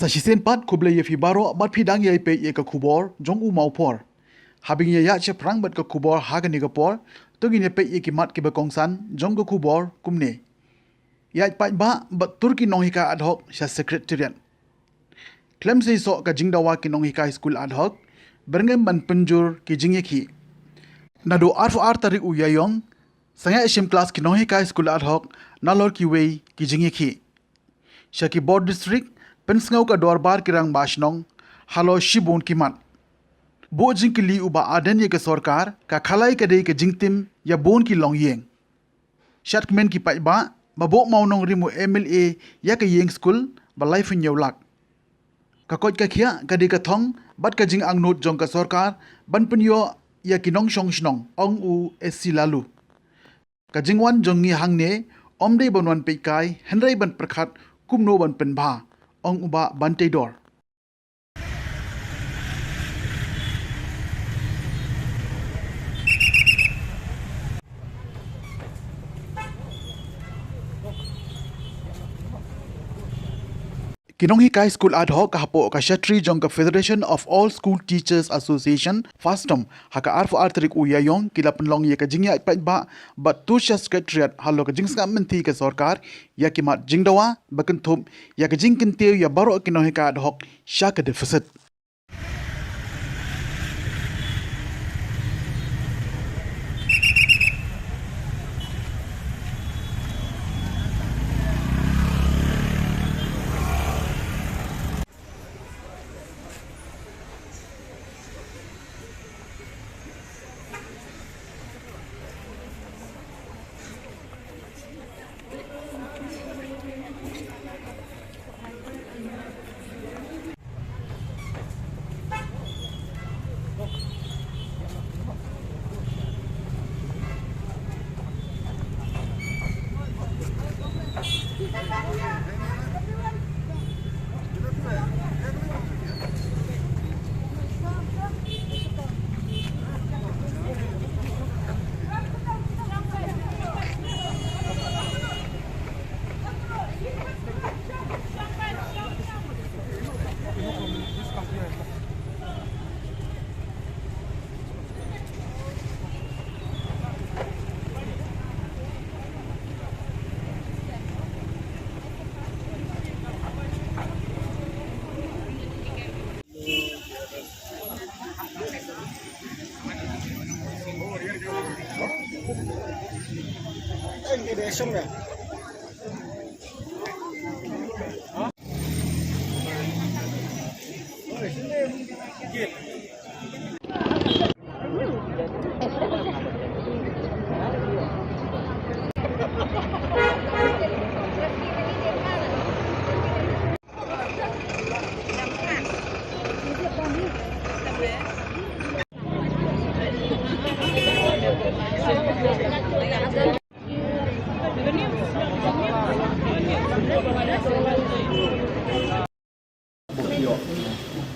Sa shisen pat kuble ye fi baro bat fi dang ye pe ye ka kubor jong u mau por. Habing ye ya che prang bat ka kubor hagan ni ka por to gi ne pe ye ki mat ki ba kongsan jong ka kubor kumne. Ya pat ba bat turki nong hika ad hoc sha secretariat. Klem se so ka jingdawa ki nong hika school ad hoc berngem ban penjur ki jingye ki. Nado arfu ar tarik u yayong sanga ishim class ki nong hika school ad hoc nalor ki wei ki jingye ki. Sha ki board district pensngau ka dorbar kirang bashnong halo shibun kimat bo jingkili uba aden ye ke sarkar ka khalai ka dei ke jingtim ya bon ki long yeng shatmen ki pai ba bo maunong rimu MLA ya ke yeng school ba life in lak ka kot ka khia ka dei ka thong bat ka jing angnot jong ka sarkar ban punyo ya kinong shong shnong ong u SC lalu ka jingwan jong ngi hangne omdei bonwan pe kai henrai ban prakhat kumno ban penba ong uba bantai dor. Kinong Hikai School ad hoc hapo ka Shatri jong ka Federation of All School Teachers Association FASTOM haka arfu artarik uyayong kila penlong ye ka jingya ipat ba bat tusha secretariat halo ka jingska menti ka sarkar ya kimat jingdawa bakan thum ya ka jingkin teu ya baro Kinong Hikai ad hoc shaka deficit.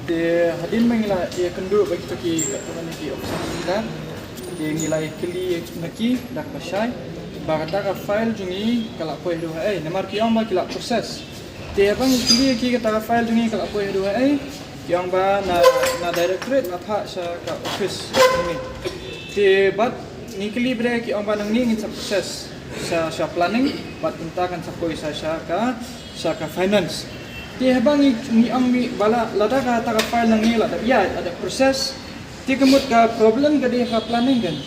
Dia hadin mengila ia kendur bagi toki kat teman di opsi 9 dia ngilai keli naki dak pasai barata ka file jungi kala poe do namar ki amba kila proses dia bang keli ki kata file jungi kala poe do yang ba na directorate na pha sa ka office ni dia bat ni keli bre ki amba nang ni ngin sa proses sa planning bat tentakan sa poe sa ka finance dia bang ni ambi bala lada ka ta file nang ni lada ya ada proses ti kemut ka problem ka dia ka planning kan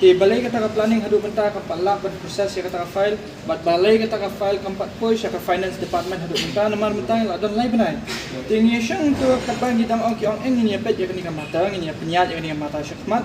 ti balai ka ta planning hadu benta ka pala ban proses ya ka ta file bat balai ka ta file ka 4 poin ya ka finance department hadu benta namar benta lada lai benai ti ngi syang tu ka bang di dam ok ong eng ni pet ya ka ni ka mata ni penyat ya ni mata syakmat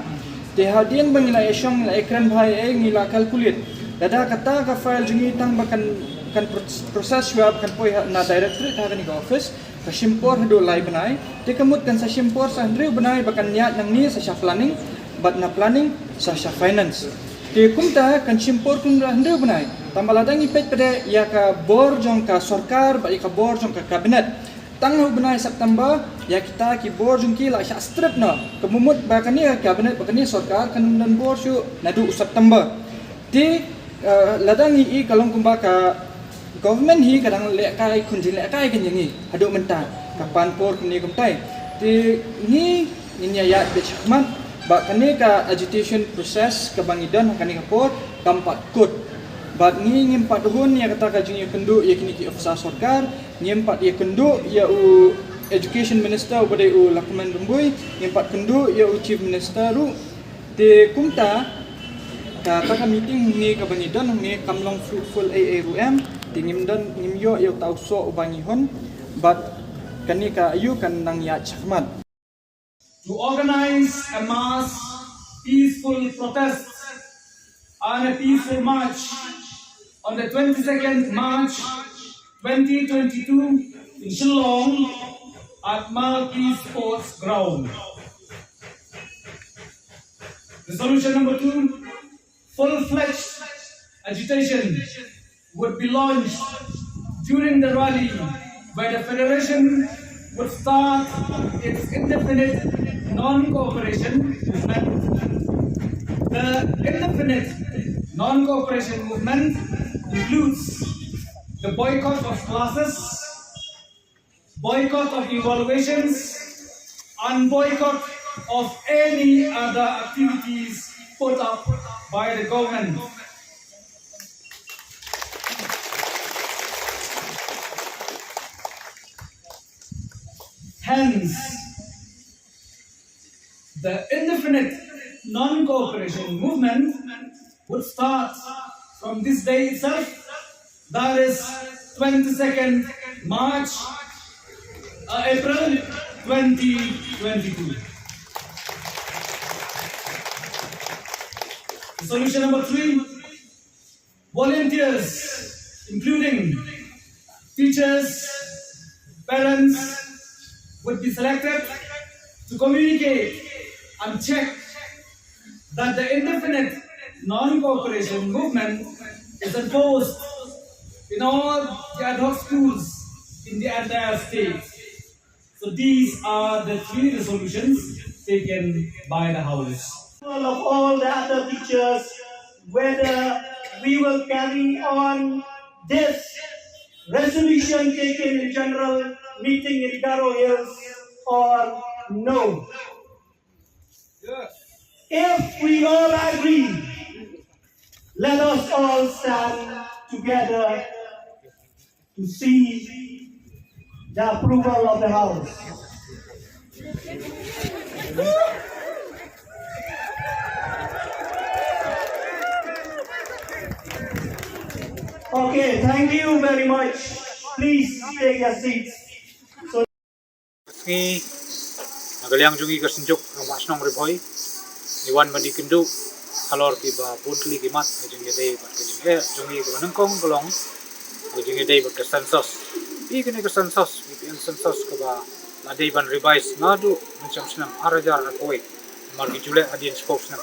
ti hadin bang la syang la ekran bhai ngi la calculate lada kata ka file jungi tang bakan kan proses web kan poi na directorate ha ni office ka simpor hadu lai benai te kemut kan sa simpor sa ndriu benai bakan niat nang ni sa planning bat na planning sa finance te kumta kan simpor kun ndriu benai tambal adang ipet pada ya ka bor jong ka sarkar ba ka bor jong ka kabinet tanghu benai September ya kita ki bor jong ki la sya strip na kemumut bakan ni kabinet bakan ni sarkar kan dan bor syu nadu September te ladang i kalong kumba ka government hi kadang lek kai kunjin lek kai kan yangi haduk mentah kapan por kini kumtai ti ni ya bechman ba kani ka agitation process ka bangidan kani ka por kampat kut ba ni ngimpat duhun ya kata ka jingi kendu ya kini ki ofisa sarkar ngimpat ya kendu ya u education minister badai u lakman rumbui ngimpat kendu ya u chief minister ru ti kumta ka meeting ni ka bangidan ni kamlong fruitful AARUM tingim dan ngimyo yo tau so ubangi hon but kanika ayu kan nang ya chakmat to organize a mass peaceful protest and a peaceful march on the 22nd March 2022 in Shillong at Malki Sports Ground. Resolution number 2, full-fledged agitation would be launched during the rally where the Federation would start its indefinite non-cooperation movement. The indefinite non-cooperation movement includes the boycott of classes, boycott of evaluations, and boycott of any other activities put up by the government. Hence, the indefinite non-cooperation movement would start from this day itself, that is 22nd March, April 2022. Solution number 3, volunteers, including teachers, parents, would be selected to communicate and check that the indefinite non-cooperation movement is enforced in all the ad hoc schools in the entire state. So these are the 3 resolutions taken by the House. Of all the other teachers, whether we will carry on this resolution taken in general meeting in Garo Hills or no. If we all agree, let us all stand together to see the approval of the House. Okay, thank you very much. Please take your seats. Ngi nagaliang jungi kasenjuk rumah senong riboy iwan mandi kendu kalor ki ba puntli ki mat jungi dei bat ke jungi ke nangkong kolong jungi dei bat ke sensus i kene ke sensus BPN sensus ke ba la dei ban revise ngadu mencam senam arajar koi mar ki jule adien spokesman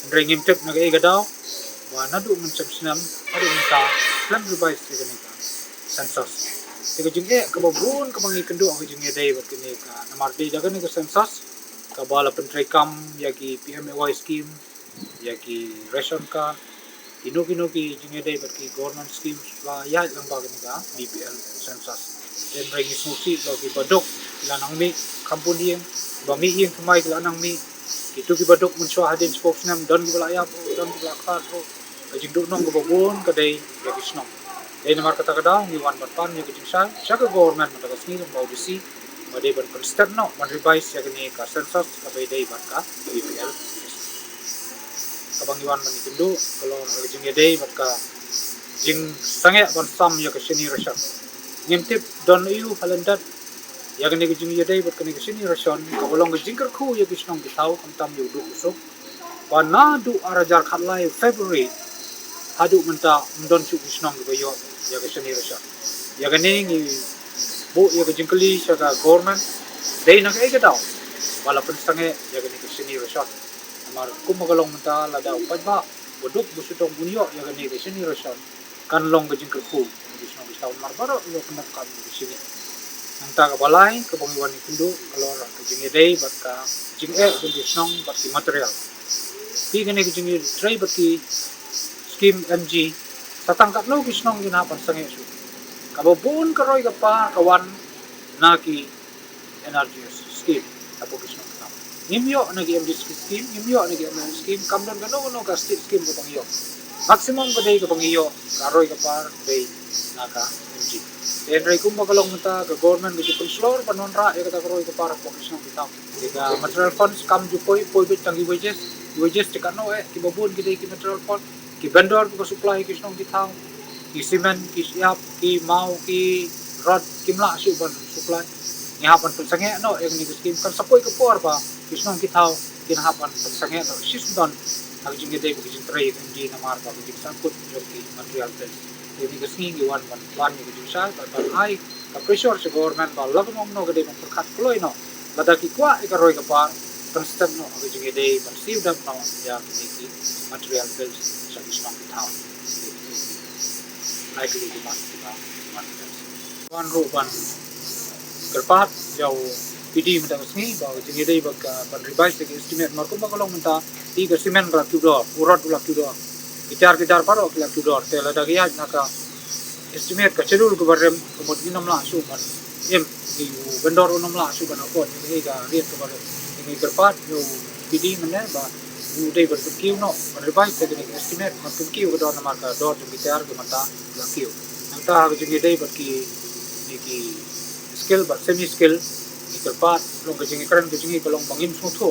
ndrengim tek naga e gadau ba nadu mencam senam adu minta plan revise ke kene sensus Tiga jengke kebabun kebangi kendu aku jengke day berkini ka namar day jaga ni ke sensus ka bala pentrekam yaki PMAY scheme yaki ration card ino ki jengke day berki government scheme la ya lang bagi ni ka BPL sensus dan ringi smusi bagi badok lanang mi kampung dia bami yang kemai lanang mi itu ki badok mensua hadin spokesman don ki bala ya don ki bala kar jeng duk nong kebabun kedai yaki snong Ini nomor kata-kata ni wan batpan ni kecing san, siapa government mentakas ni mau disi, ada berkonsisten no, menrevise ya kini ka sensus kapai day batka BPL. Kabang iwan mani kendu, kalau nak jing day batka jing sange ban sam ya kesini rasan. Ngimtip don iu halendat ya kini jing day batka ni kesini rasan, kabolong jing kerku ya kisnong kitau kamtam yu du usuk. Wana du arajar khalai February hadu menta mendon su kisnong bayo ya kesini rasa ya kene ngi bu ya kejengkeli saka government dei nak e gadau wala pensange ya kene kesini rasa amar kumagalong menta la daw pajba boduk busutong bunyo ya kene kesini rasa kan long kejengkelku kisnong bisau mar baro yo kena kan kesini nanta ka balai ke bangiwan ikundu kalau kejenge dei batka jing e kisnong bakti material pi kene kejenge tray bakti scheme MG tatangkat lo kisnong ginapan sange su kababun karoy kapa kawan naki NRGS scheme tapo kisno kita nimyo nagi MD scheme nimyo nagi MD scheme kamdon kano ka state scheme ko pangyo maximum ko day ko pangyo karoy kapa day naka MG Enray kung magalong mata ka government with consular panonra kata karoy kapa po kisno kita diga material funds kam jupoy bit tangi wages tikano kibabun gidai ki material fund ki vendor ko supply kisno kita ki cement ki siap ki mau ki rod ki mla suban supply ni hapan pensange no ek ni scheme kan sapoy ko por ba kisno kita kinahapan pensange no sisdon ag jinge day ko trade ndi na marka ko jing samput joki material tel ini kesing iwan ban ni jing sa par ai ka pressure sa government ba lagom no gade mo perkat kloy no lada ki kwa ikaroy ka par constant no ag jinge day ban received up no ya ki material tel sa kisno kita likely di mana wan ruban kerpat jauh PD minta kesini bahwa jadi day bag ban revise the estimate marko bakalong minta tiga semen kelak tudor urat ulak tudor kitar paro kelak tudor tela dagia naka estimate kecilul ke barem kemudian 16 suman di vendor 16 suman apa ini ga riet ke barem ini kerpat yo PD mana ba day berkiu no revise the estimate marko kiu ke dor marka dor kitar ke mata lakiu nanta jadi day berki niki skill but semi skill ikerpat long kejingi keren kejingi kalong bangim sutho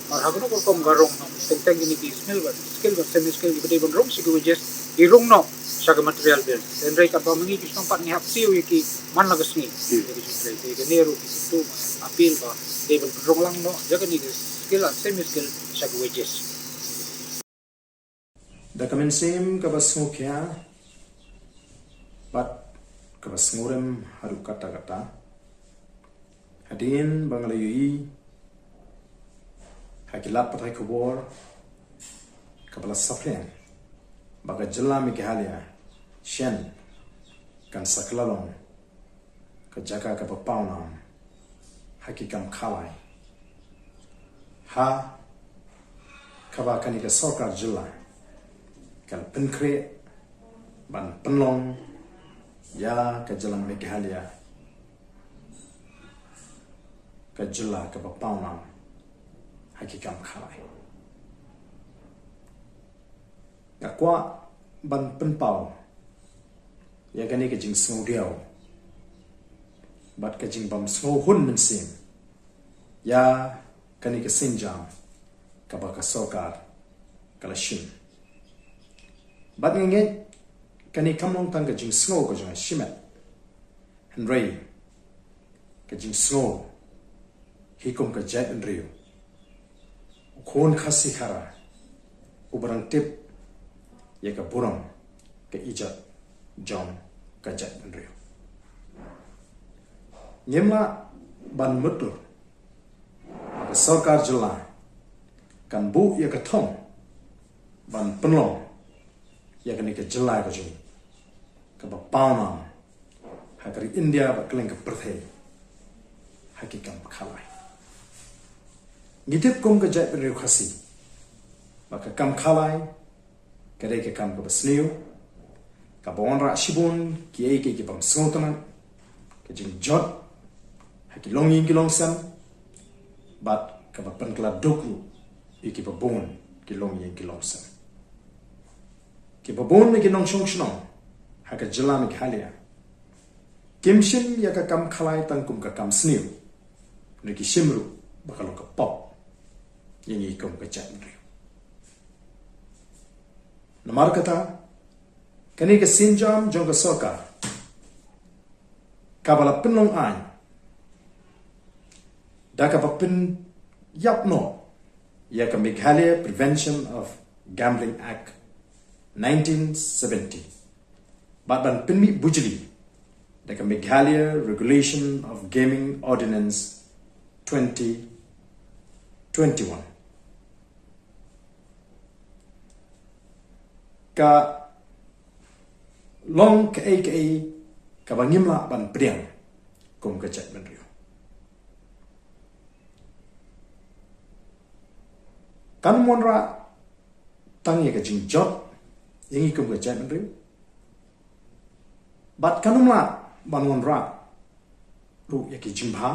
mar hagono ko kom garong no teng ini ki skill but semi skill gede bonrong sigu wages irung no sa material bill enray ka pamangi kisno pat ni hapsiu iki man lagasni jadi sutray ke neru itu apil ba table bonrong lang no jaga ni skill at semi skill sa wages da kamen sim ka basngu kya but ka basngurem haru kata Hadin Bangladesh hakilat patai kubor kapala saplen baga jalla Meghalaya Shen kan saklalong ka jaka ka papaunam hakikam khalai ha kaba kani ka sarkar jilla kal penkre ban penlong ya ka jalla Meghalaya ka jilla ka papaunam hakikam khalai akwa ban penpau ya gani ka jing snow diao bat ka jing bam snow hun mensim ya kani ka sinjam ka ba ka sokar kala shin bat nge kani kamong tang ka jing snow ko jong shimet henry ka jing snow hikum ka jet and rio khon khasi khara ubarang tip ya ka burang ka ijat jom ka jet and rio nyemla ban mutur ka sarkar jilla kan bu ya ka thong ban penlong ya ka ni ka jilla ka jing ka ba pauna hakari India ba kleng ka perthe hakikam khalai ngitip kong ka jai rio khasi maka kam khalai kadai ka kam ka basliu ka bon ra shibun ki ai ki pam sotana ka jing jot haki longi ki longsan bat ka ba pan kla doku iki pa bon ki longi ki longsan ki pa bon me ki nong shong shong haka jila Meghalaya kimshin ya ka kam khalai tangkum ka kam sniu niki shimru bakalo ka pop yang ikom ka chat rio namar kata kani ka sinjam jong ka soka kabala penong an da ka papin yap no ya ka Meghalaya Prevention of Gambling Act 1970 ban pinmi bujli da ka Meghalaya Regulation of Gaming Ordinance 2021 ka long ka ka bangimla ban priang kum ka chat ban rio kan monra tang ye ka jing jot yang kum ka chat ban rio bat kanumla banwan ra ru ya ki jingha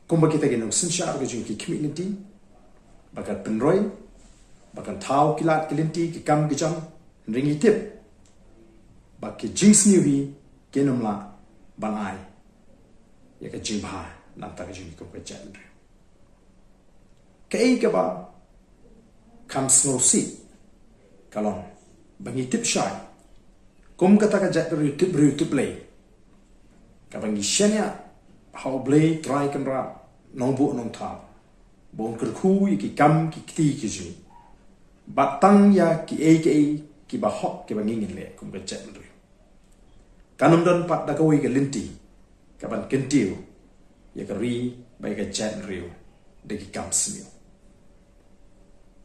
kumba kita genong sinshar ke jing ki community bakat penroy bakan thau kilat kilinti ki kam ki jam ringi tip bak ki jing sniwi genom la banai ya ka jingha nam ta ka jing ko ka jan ka ei ka ba kam snow si kalon bangi tip shai kum kata ka jat ru tip play ka bangi shanya how play try kan ra nong bu nong tha bon ker khu ki kam ki ti ki ji batang ya ki ki ba hok ki bangi ngin le kum ka jat ru kanum don pat da ka wi ka linti ka ban kentiu ya ka ri bai ka jat ru de ki kam smio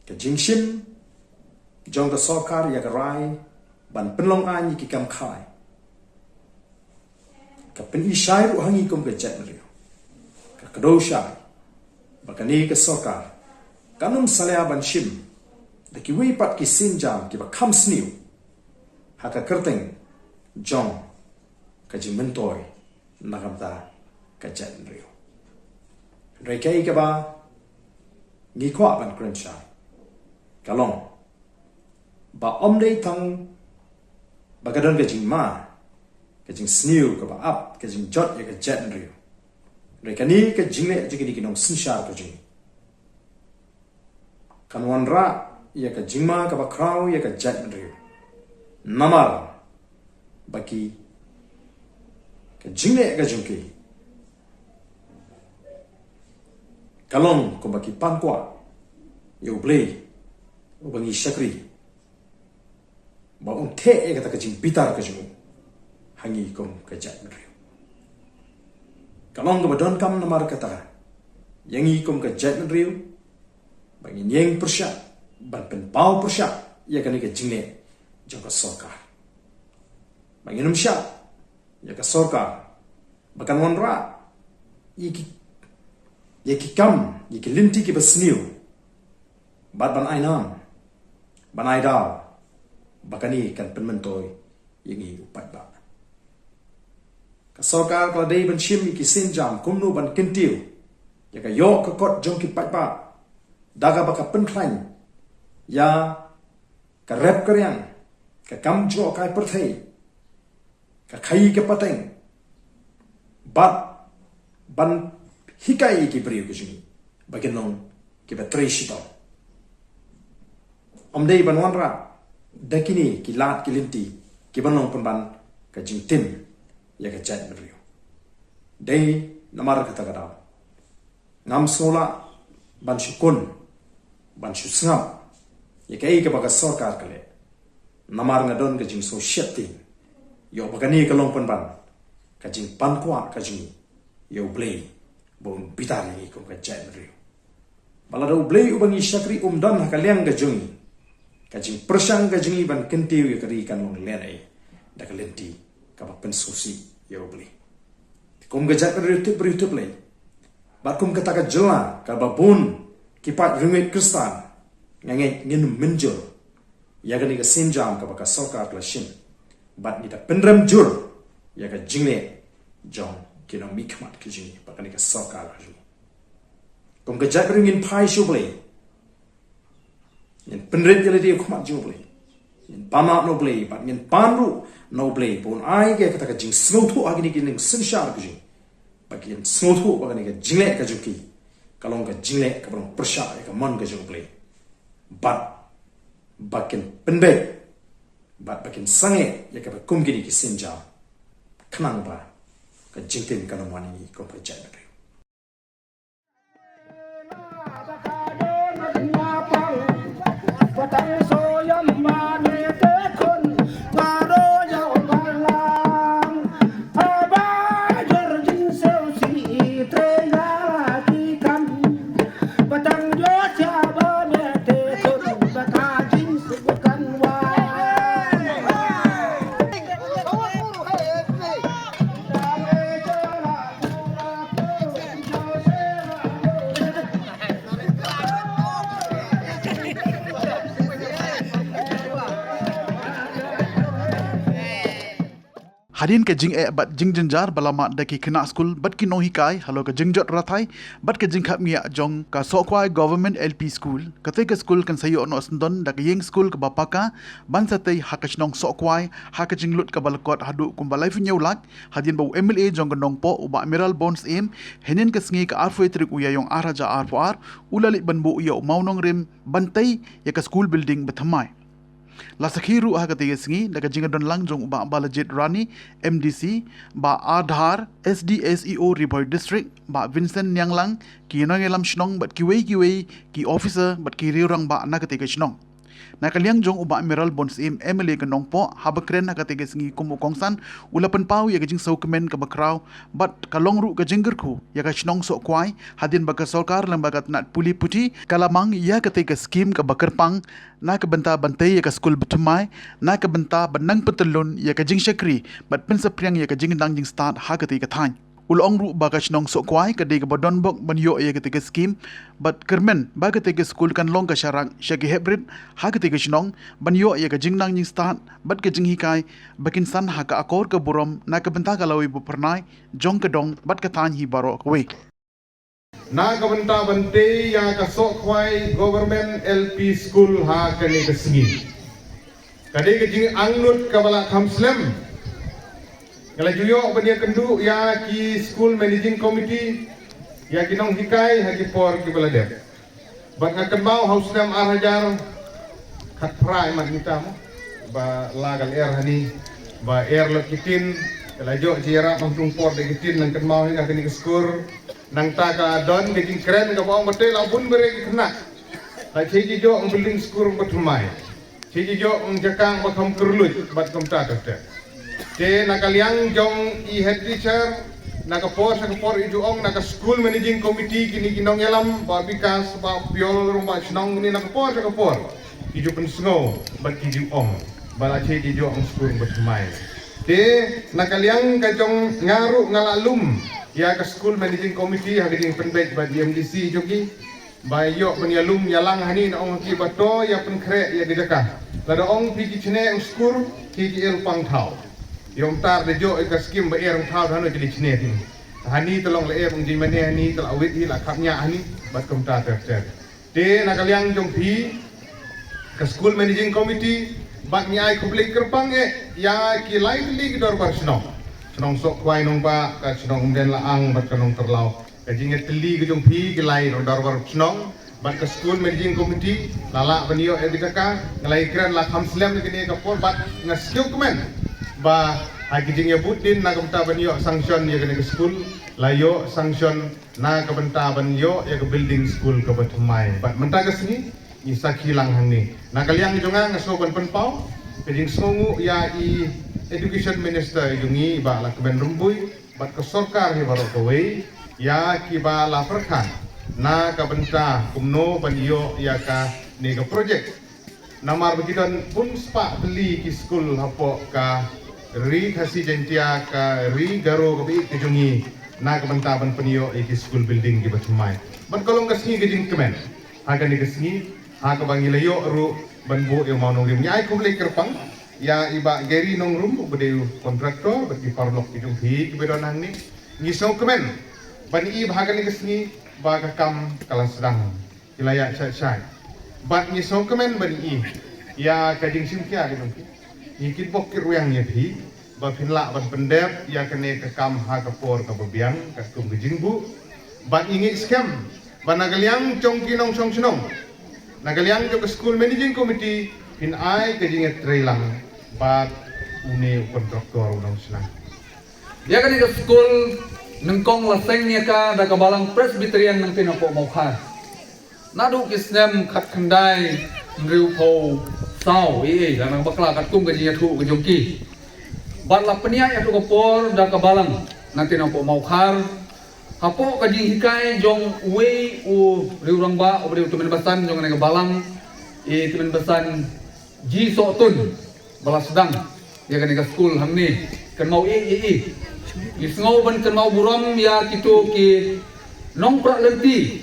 ka jingshin jong ka sokar ya ka rai ban penlong an ki kam khai ka pen ishai ru hangi kum ka jat ru ka kado shai bakani ka sokar kanum salaya ban shim de ki wi pat ki sin jam ki ba kam sniu haka kerteng jong ka jing mentoy nagamta ka jat ru rekai ka ba ngi kwa ban kren shai kalong ba omdei thang bagadon ke jing ma ke jing sniu ke ba up ke jing jot ya ke jet riu re kani ke jing le jigi ki nong sin sha ke jing kanwan ra ya ke jing ma ke ba kraw ya ke jet riu namar baki ke jing le ke jing ki kalong ko baki pan kwa yo play ubangi shakri ba un the e kata kajing bitar kajimu hangi kom kajat meriu kalong ba don kam namar kata yangi kom kajat meriu bangi nyeng persya ban pen pau persya ya kani ka jingne jangka sorkar bangi num sya ya ka sorkar bakan wanra yiki kam yiki linti ki basniu bat ban ainam banai daw bakani kan penmentoy yangi upat ba ka sokar ka dei ban shim ki sin jam kumnu ban kintiu ya ka yo ka kot jong ki pat ba daga baka pen khlain ya ka rep karyang ka kam jo kai perthei ka khai ke pateng bat ban hikai ki briu ki jini bagenong ki betrei shito omdei ban wanra dakini ki lat ki linti ki banong pemban ka jing tim ya ka jat meriu dei namar kata kata ngam sola ban shukun ban shusngam ya ka ei ka baka sorkar kale namar ngadon ka jing so sheti yo bagani ka long pemban ka jing pan kwa ka jing yo blei bon bitari ko ka jat meriu balado blei ubangi shakri umdan ka liang ka jungi kajing persang kajing ban kentiu ya kari kan mong lenai da kalenti ka ba pen susi ya obli kum gajat berutip lay ba kum kata ka jela ka ba bun kipat ringit kristan ngangai ngin menjur ya gani ka sinjam ka ba ka sokar la shin bat ni da penram jur ya ka jingle jong kinong mikmat kajing ba kani ka sokar la jung kum gajat ringin pai shubli yen penret jale dia kumat jing boleh yen pamak no boleh bat yen panru no boleh pun ai ke kata ka jing snow thu agini ki ning sin shar ka jing bagi yen snow thu bagani ka jingle ka juki kalong ka jingle ka bang persha ka man ka jing boleh bat bakin penbe bat bakin sange ya ka kum gini ki sin jam khnang ba ka jing tin ka no mani ko pa jai Hadin ke jing bat jing jenjar balama daki kena school bat ki nohi kai halo ke jingjot rathai bat ke jing khap ngia jong ka sokwai government LP school kate ke school kan sayo no sndon dak yeng school ke bapaka ban satei hakachnong sokwai hakajing lut ka balkot hadu kumbalai finyau lak hadin bau MLA jong gonong po uba Amiral Bonds em henin ke sngi ka arfoi trik uya yong araja arpoar ulali banbu uya maunong rim bantai ya ka school building bethamai la sakhiru ha kate sngi daga jinga don lang jong ba balajit rani MDC ba Adhar SDSEO Riboy district ba Vincent Nyanglang ki nongelam shnong bat kiwei ki officer bat ki riurang ba na kate shnong na kaliang jong uba Amiral Bonds em MLA kanong po habakren ha kate sngi kumu kongsan ulapan pau ya jing sau kemen ka bakraw bat kalong ru ka jingger khu ya ka shnong so kwai hadin ba ka sarkar lembaga nat puli puti kalamang ya kate ka scheme ka bakarpang na ka benta bantai ya ka school betumai na ka benta banang petelun ya ka jing shakri bat pensapriang ya ka jing dang jing start ha kate ka than ulong ru ba ka shnong so kwai ka de ka bodon bok ban yo ya kate ka scheme bat kermen ba kate ka school kan long ka sharang shagi hybrid ha kate ka shnong ban yo ya ka jing dang jing start bat ka jing hikai bakin san ha ka akor ka burom na ka benta ka lawi bu pernai jong ka dong bat ka than hi baro ka we na kabanta bante ya ka sokwai government LP school ha kani ka singi kade ka jing angnut ka bala kamslem kala juyo bania kendu ya ki school managing committee ya ki nong hikai ha ki por ki bala dep bak ngakan mau house nam arhajar khat prai mat kita mo ba lagal air hani ba air lo kitin kala jo jira mangtung por de kitin nang kan mau hi ka kani ka skur nang taka don gajing keren ka bawang betul abun beri kena la ciji jo ang building skur batumai ciji jo ang jakang bakam kerlut bat kam tata te nakaliang jong I head teacher nakapor sa kapor ijo ong naka school managing committee kini kinong yalam ba bikas ba piol rumba snong ni nakapor sa kapor ijo pensngo bat kiji ong bala ciji jo ang skur batumai te nakaliang ka jong ngaru ngalalum ya ke school managing committee haging penbet ba MDC jogi ba yo penyalum yalang hani na ong ki bato ya penkre ya didaka lada ong pigi chine ang school ki el pang thau yom tar de jo ka skim ba erang thau hanu jadi chine tin hani tolong le ong ji mane hani tol awit hi la khapnya hani bat kom ta ter te nakaliang jong pi ke school managing committee bat nyai kublik kerpang ya ki lain li dor barsno senong sok kwai nong ba ka senong den laang bat kanong terlau ka jinget teli ke jong pi ke lai rodar war senong bat ka school managing committee lala banio edika ngalai kran la khamslem ke ni ka por bat ngaskiu kemen ba ha ki jing butin na kamta banio sanction ya ke school layo sanction na ka benta banio ya ke building school ka batumai bat menta ka sini isa kilang hangni na kaliang jonga ngaso ban penpau ke jing songu ya I Education Minister yungi ba la kemen rumbui bat ke sarkar hi baro kowe ya ki ba la perkhan na ka benta kumno banyo ya ka ni ka project namar begitan pun spa beli ki school hapo ka ri khasi jentia ka ri garo ka bi kejungi na ka benta ban penyo ki school building ki batumai ban kolong ka singi gejing kemen aga ni ka singi aga bangilayo ru banbu yo mau nongim nyai kumle kerpang ya iba Gary nong rum berdeu kontraktor bagi parlok hidung hi bedonang ni ngisau kemen bani I bahagan ni kesni baga kam kala sedang ilaya cai bat ngisau kemen bani I ya kajing simkia gitu ikit bokir yang nya hi ba pinla ban pendep ya kene ke kam ha ka por ka bebiang ka kum gejingbu bat ingi scam banagaliang chongki nong song sinong nagaliang ke school managing committee in ai kajing trailang bat une kontraktor unang senang. Dia kan di school nengkong laseng nya ka da kabalang Presbyterian nang tinapo maukha. Nadu kisnem khat khandai riu po sau da nang bakla kat kum gaji thu ke jongki. Bat la penia ya tu kapor da kabalang nang tinapo maukha. Hapo kaji hikai jong we u riu rangba u riu tumen basan jong nang kabalang tumen basan ji so tun bala sedang ya kan ke school hamni kan mau isngau ban kan mau buram ya kitu ki nong pra lenti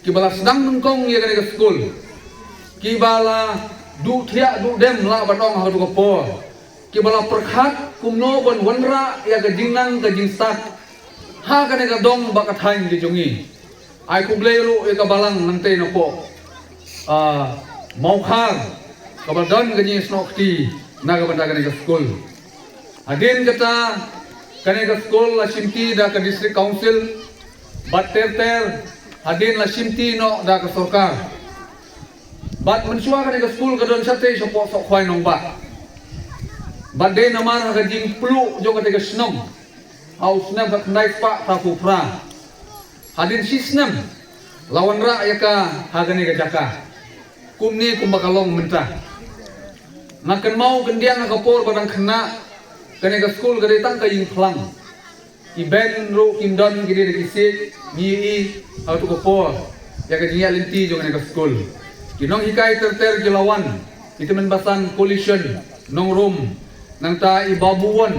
ki bala sedang nungkong ya kan ke school ki bala du thia du dem la batong ha du kapor ki bala perkhat kumno bon wanra ya ga jingnang ga jingsat ha ka ne ga dong ba ka thain di jongi ai ku blero e ka balang nang te no po mau khang ka ba don ga ni snokti na ga banda ga ne ga school adin kata ka ne ga school la simti da ka district council bat ter adin la simti no da ka sarkar bat mensua ka ne ga school ka don sate so po so khwai nong ba bat de namar ga jing plu jo ka te ga snong haus na ba nai pa ta ku pra hadin sisnem lawan ra ya ka hagani ga jaka kumni kumbakalong mentah makan mau kendiang ka por badang khna kane ga school ga tang ka ing phlang i ben ro kindon gidi de kisi ni i au to ko por ya ga jiya linti jo kane ga school kinong hikai ter jelawan itu menbasan collision nong room nang ta i babuan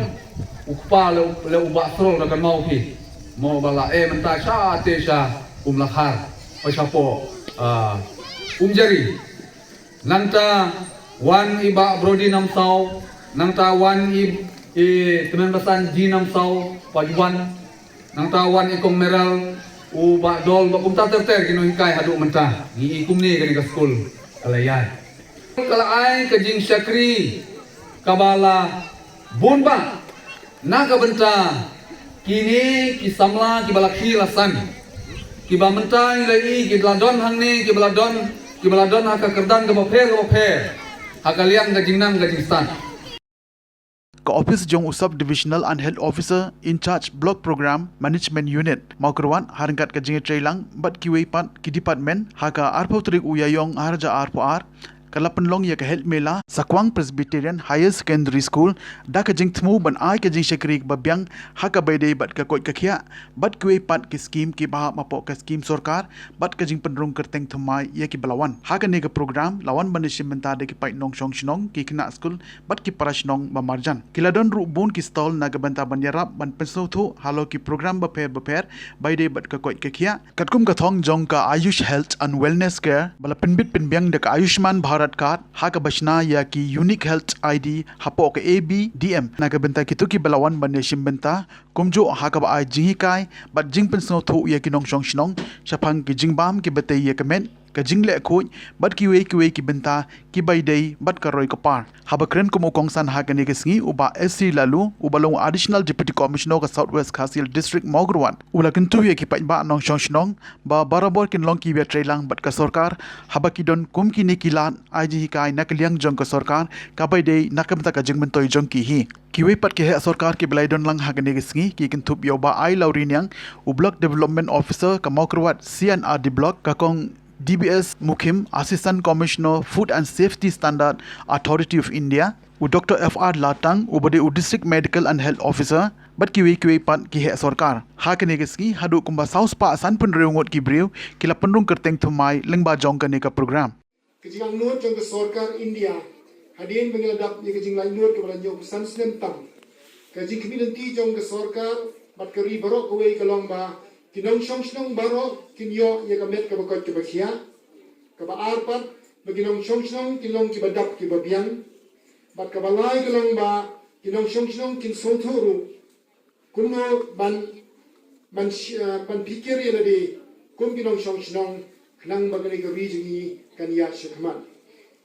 ukpa le ubak srol ga mau ki mau bala menta sha te sha lakhar o chapo jari nangta wan iba brodi nam sau nangta wan i temen basan ji nam sau pajuan nangta wan ikong meral u ba dol ba kumta ter kino hikai hadu menta ni kumni kani ka school kalayan kala ai ka jing syakri kabala bunba na ka benta kini ki samla ki balakhi lasan ki ba mentai lai ki ladon hang ni ki baladon ha ka kerdan ga bapher ha ka liang ga jingnam ga jingstan ka office jong usab divisional and health officer in charge block program management unit maukerwan harngat ka jinge trailang bat ki weipat ki department ha ka arpautrik uyayong harja arpoar kalapenlong ya ka health mela sakwang presbyterian higher secondary school da ka jing thmu ban ai ka jing shakrik babyang ha ka baide bat ka koi ka khia bat kwe pat ki scheme ki ba ma po ka scheme sarkar bat ka jing penrung kerteng thmai ya ki balawan ha ka ne ka program lawan banishim menta de ki pai nong shong shnong ki khna school bat ki parashnong ba marjan kiladon ru bun ki stall na ga banta ban yarap ban penso thu halo ki program ba pher baide bat ka koi ka khia katkum ka thong jong ka ayush health and wellness care bala pinbit pinbyang de ka ayushman bharat card haka bashna ya ki unique health id hapo ka abdm naga benta kitu ki balawan bane shimbenta kumjo haka ba jingi kai bat jingpen sno thu ya ki nong shong shnong shapang ki jingbam ki bete ya kamen ka jingle khoi bat ki we ki benta ki bai dei bat ka roi ka par haba kren ko mo kong san ha ka ne sngi uba sc lalu ubalong additional deputy commissioner ka southwest khasil district mogruan ula kintu ye ki pa ba nong shong shnong ba barabor kin long ki we trailang bat ka sarkar haba ki don kum ki ne kilan aji hi kai nakliang jong ka sarkar ka bai dei nakam ta ka jingmen toy jong ki hi kiwe pat ke sarkar ki belai don lang ha ka ne sngi ki kin thup yo ba ai lauriniang u block development officer ka mogruat cnr di block ka kong DBS Mukim, Assistant Commissioner, Food and Safety Standard Authority of India, u Dr. FR Latang, ubade u District Medical and Health Officer, bat kiwe pat ki he sarkar. Ha kane geski hadu kumba South Pa san pun reungot ki briu, kila penrung kerteng thumai lengba jong kane ka program. Kejing nur jong ke sarkar India, hadin bengeladap ye kejing lain nur ke balanjong san snem tam. Kejing kemilenti jong ke sarkar bat keri barok kuwe kalong ba kinong shong shnong baro kinyo ye kamet ka bakot ke bakhia ka ba arpat baginong shong shnong kinong ki badap ki babiang bat ka balai kalong ba kinong shong shnong kin sothuru kunno ban pikir ye ladi kum kinong shong shnong khnang bagani ka rijingi kan ya shikman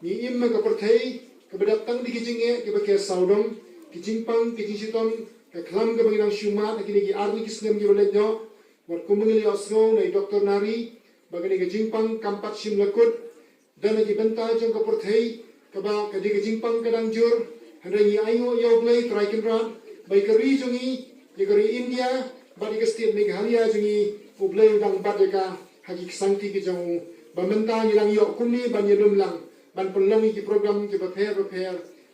ni imma ka perthai ka badap tang di kijinge ke bakhe saudong kijingpang kijisitom ka khlam ka baginong shuma akini ki arli kisnem ki baledno wat kumengili osno nei Dr. Nari bagani ke jingpang kampat sim lakut dan lagi benta jong ka perthai ka ba ka di ke jingpang kadang jur handai ayo yo play try kin ran bai ka ri jongi ye ka ri India ba di ke state Meghalaya jongi u play dang ba de ka hagi sangti ke jong ba menta ni lang yo kumni ban ye lum lang ban pelong ki program ke ba pher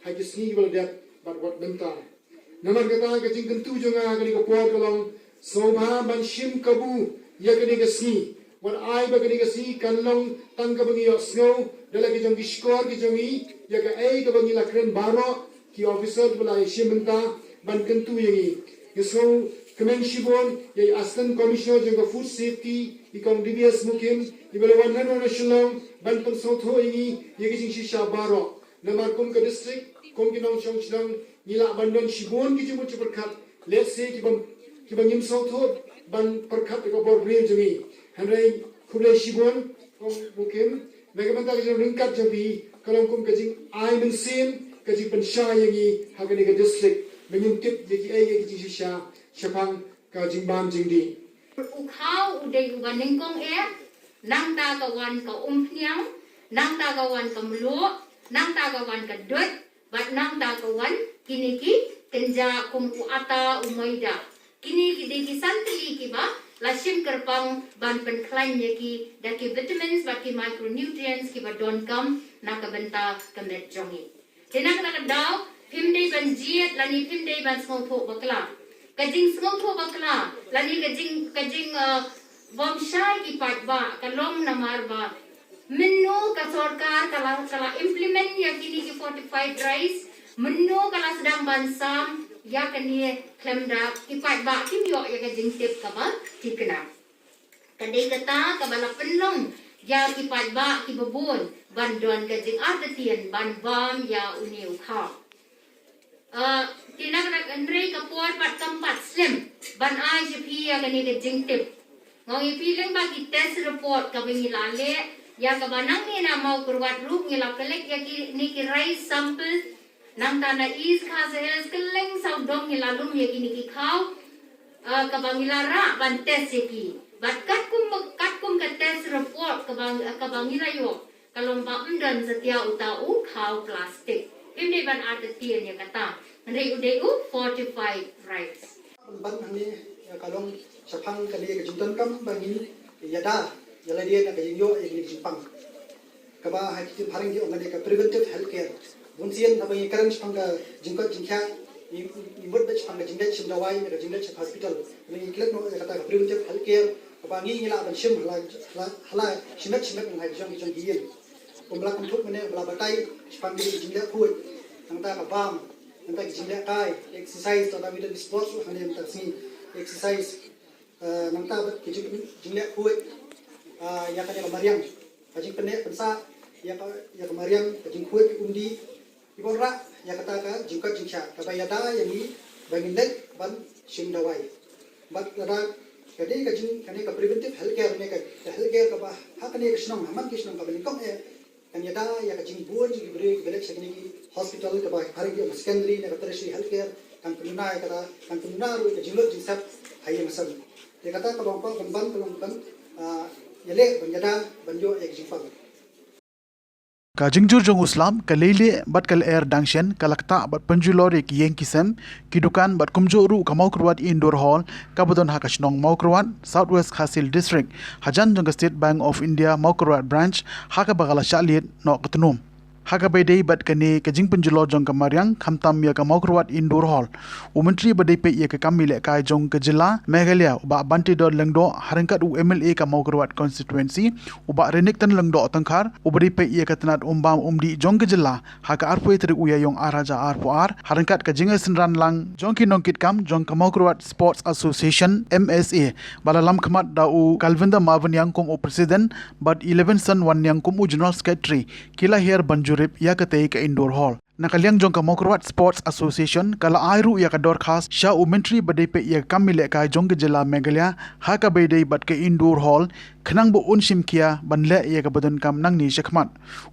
hagi sni bal dat ba wat menta namar kata ke jing kentu jonga gani ka por kalong Sobha ban shim kabu yagani gasi wan ai bagani gasi kanlong tang ka bangi osno dalagi jong skor ki jongi yaga ai ka bangi lakren baro ki officer bala shimenta ban kentu yangi yeso kemen shibon ye assistant commissioner jong food safety ikong DBS Mukim ibala wan national ban pon so tho yangi yagi jing shisha baro namar kum ke district kum ki nong chong chidang nila bandon shibon ki jumut perkat let's say ki bang yim sau thot ban perkat ko bor brin jumi hanrei khule shibon mungkin mereka banta ki ringkat jabi kalong kum ke jing ai men sim ke jing pen sha yangi hagani ke district menyum tip ki ai ki jing sha shapang ka jing bam jing di ukau udai uganing kong nang ta kawan ka umpiang nang ta kawan ka melu nang ta kawan ka dut bat nang ta kawan kini ki kenja kum ku ata umaida kini ki de ki santli ki ba lashim kerpang ban pen klain ki daki vitamins baki micronutrients ki ba don kam na ka benta kamet jongi tenang na daw pimdei ban jiet lani pimdei ban small tho bakla kajing small tho bakla lani kajing bom syai ki pat ba kalom namar ba menu ka sarkar kala implement ya kini ki fortified rice menu kala sedang bansam ya kini klemda ki pat ba kim yo ya kajing tip ka ba tikna kadai kata ka bala penlong ya ki pat ba ki babon bandon kajing artetian ban bam ya uniu kha tina kana andre ka por pat kampat slim ban ai jpi ya kani kajing tip ngongi feeling bagi test report ka bingilale ya ka banang ni na mau kurwat rup ngila kelek ya ki ni ki rice sample nang tana is khase hills keleng sau dom ngila lum ya ki ni ki khau ka bangila ra ban test ya ki bat kat kum ka test report ka bangila yo kalong ba undan setia utau khau plastik ini ban artetian ya kata ndai udeu fortified rice ban ni kalong sapang kali ke juntan kam bangin yada yala dia nak jinjo ini jimpang kaba hati paring di ongane ka preventive health care bunsian na bangi karan sapang ka jingkat jingkha imut batch pang jingkat simdawai ka jingkat hospital ni iklet no kata preventive health care kaba ngi ngila ban sim hala simet ngai jong hiyen kumla kum thuk mene bla batai sapang di jingkat phuit nangta ka bam nangta jingkat kai exercise to da middle sports hanem tasni exercise nangta bat kijing jingle kuit ya kanya kamariang kajing penek pensa ya kamariang kajing kuit undi ibora ya kata ka jingkat jingsha kabayada yang ni bangin dek ban sim dawai bat ada kadi kajing kani ka preventive health care ne ka health care ka ba hakane kisnong haman kisnong ka balikom kanya da ya kajing buon ji break belek sakni hospital ka ba hari ki secondary ne ka tertiary health care kan punna ya kata kan punna ru ka jinglot jingsap haye masal dia kata kalau kau kembang yale banjada banjo ek jimpang ka jingjur jong uslam ka leile bat kal air dangshen kalakta bat panjulore ki yeng kisem ki dukan bat kumjoru ka maukrwat indoor hall ka bodon hakashnong maukrwat southwest khasil district hajan jong state bank of india maukrwat branch haka bagala shalit no katnum haka bedai bat kane kajing penjulo jong kamariang khamtam ya ka maukrwat indoor hall umentri badai pe ya ka kamile ka jong ka jila meghalaya uba banti do lengdo harangkat u mla ka maukrwat constituency uba renik tan lengdo tangkhar ubari pe ya ka tanat umbam umdi jong ka jila haka arpoi tri u ya yong araja arpoar harangkat ka jinga sinran lang jong ki nongkit kam jong ka maukrwat sports association msa balalam khamat da u kalvinda mavan yang kum u president but 11 san wan yang kum u general secretary kila her banjur ya katei ka indoor hall nakaliang jong ka maukrwat sports association kala airu ya ka dorkhas sha umentri badai pe ya kamile ka jong ka jila meghalaya haka bedai bat ka indoor hall khnang bo unshim kia banle ya ka badon kam nang ni shakmat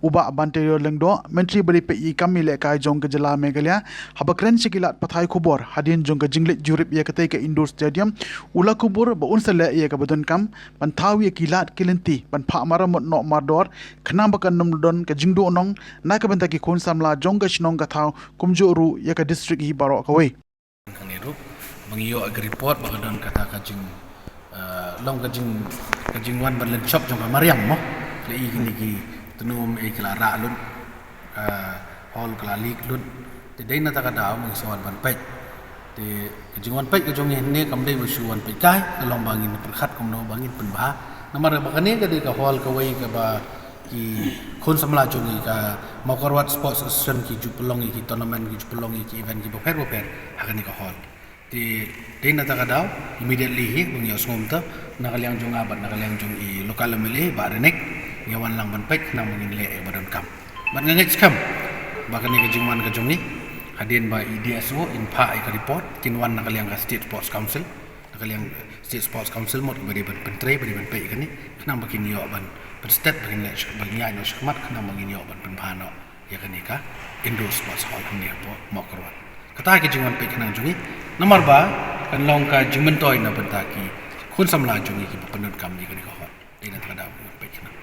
uba banterio lengdo mentri badai pe i kamile ka jong ka jila meghalaya habakren shikilat pathai khubor hadin jong ka jinglet jurip ya katei ka indoor stadium ula kubur bo unsale ya ka badon kam ban thaw ya kilat kilenti ban pha maramot no mardor khnang bakan num don ka jingdo nong na ka banta ki khon samla jong ka nong kathaw kumjoru ya ka district hi baro kawai kaniru mangiyo ag report bagadon kata kajing long kajing wan ban shop jong mariam mo le i kini ki tunum e klara lun hall kala lik lun te dei na ta ka daw mang soan ban pek te kajing wan pek ka jong ne kam dei bu wan pek kai long bangin per khat kom no bangin pen ba namar bakane ka de ka hall kawai ka ba ki khon samla jongi ka maukrwat sports association ki jupelong ki tournament ki jupelong ki event ki boper hakani ka hall ti dena ta ka daw immediately hi bungi osngom ta nakaliang jong abat nakaliang jong i local mele ba renek yawan lang ban pek na mungin le badon kam ban ngangit skam bahkan ni kejingwan kejung ni hadin ba IDSO in pa ka report kinwan nak liang ka State Sports Council nak liang State Sports Council mod bari ban pentre bari ban pe kan ni kenang bakin yo ban state bakin lech bagi nya semat kenang bagi yo ban penphano ya kan ni ka indoor sports hall ni apa mo kerwan kata kejingwan pe kenang jungi nomor ba kan long ka jingmentoy na bentaki kun samla jungi ki penut kam ni kan ka hot ina tada pe kenang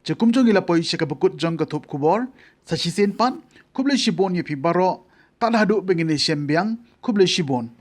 Jakum jong ila poi shaka bukut jong ka thup kubor sa shisen pan kuble shibon ye pi baro ta hadu bengine shembiang kuble shibon